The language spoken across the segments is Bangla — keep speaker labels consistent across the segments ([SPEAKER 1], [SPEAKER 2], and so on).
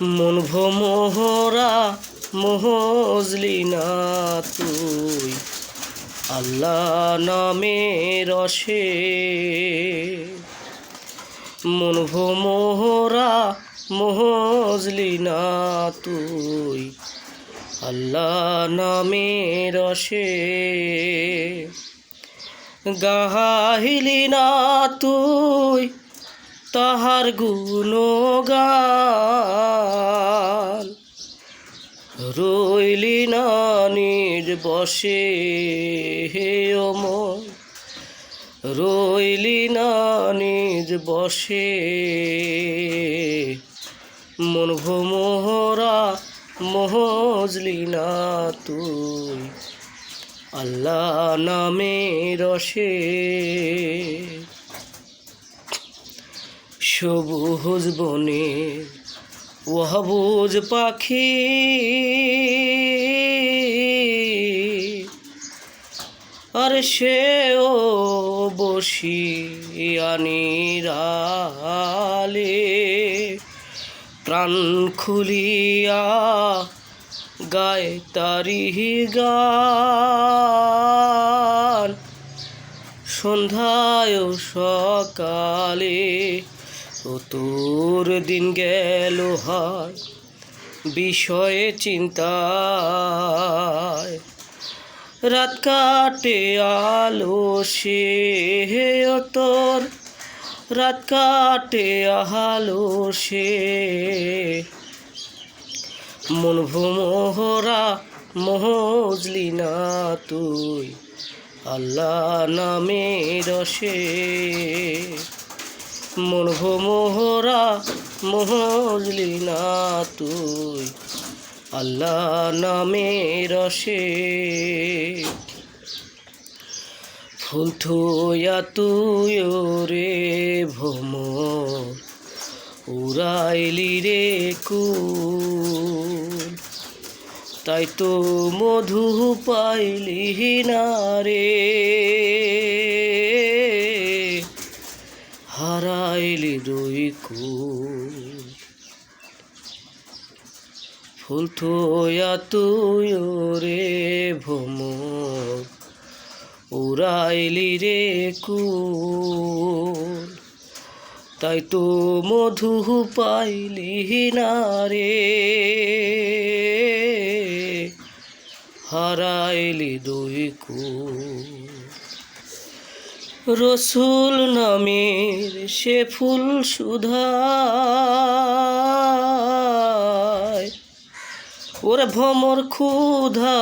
[SPEAKER 1] মন ভোমরা মহজলি না তুই আল্লাহ নামে রসে। মন ভোমরা মহজলি না তুই আল্লাহ নামে রসে। গাহিলি না তুই তাহার গুণগান, রইলি না নিজ বসে হে ও মন, রইলি না নিজ বসে। মন ভোমরা মহজলি না তুই আল্লাহ নামে রসে। সবুজ বনে ওয়াবুজ পাখি আর সেও বসিয়ানিরালে প্রাণ খুলিয়া গায় তারি গান। সন্ধ্যায় সকালে ও তোর দিন গেল হয় বিষয়ে চিন্তায়, রাত কাটে আলো সে ও তোর, রাত কাটে আলো সে। মন ভোমরা মহজলি না তুই আল্লাহ নামে রসে। মন ভোমরা মহজলি না তুই আল্লাহ নামে রসে। ফুল থুয়া তুই রে ভোমর উড়াইলি রে কুল, তাই তো মধু পাইলি না রে, হারাইলি দুই কুল। ফুল থুয়া তুই রে ভোমর উড়াইলি রে কুল, তাই তো মধু পাইলি না রে, হারাইলি দুই কুল। রসুল নামের সে ফুল সুধায় ওরে ভ্রমর ক্ষুধা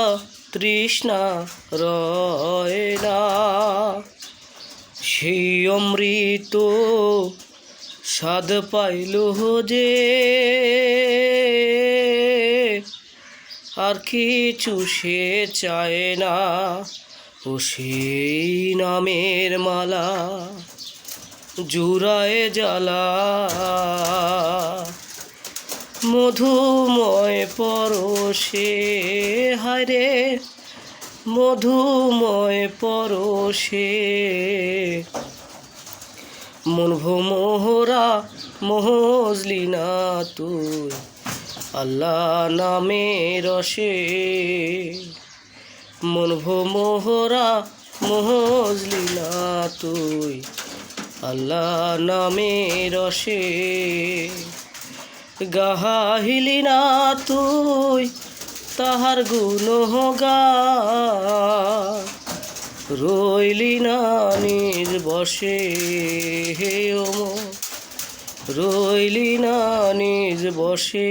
[SPEAKER 1] তৃষ্ণা রয় না। সেই অমৃত স্বাদ পাইল যে আর কিছু সে চায় না। ও সেই নামের মালা জুড়ায় জ্বালা, মধুময় পরশে হায়রে মধুময় পরশে। মন ভোমরা মহজলি না তুই আল্লাহ নামে রসে। মন ভোমরা মহজলি না তুই আল্লাহ নামে রসে। গাহিলি না তুই তাহার গুণগান, রইলি না নিজ বসে হে ও মন, রইলি না নিজ বসে।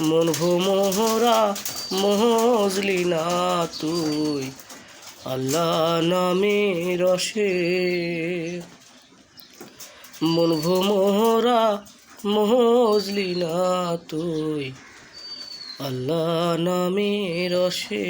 [SPEAKER 1] মন ভোমরা মহজলি না তুই আল্লাহ নামে রসে। মন ভোমরা মহজলি না তুই আল্লাহ নামে রসে।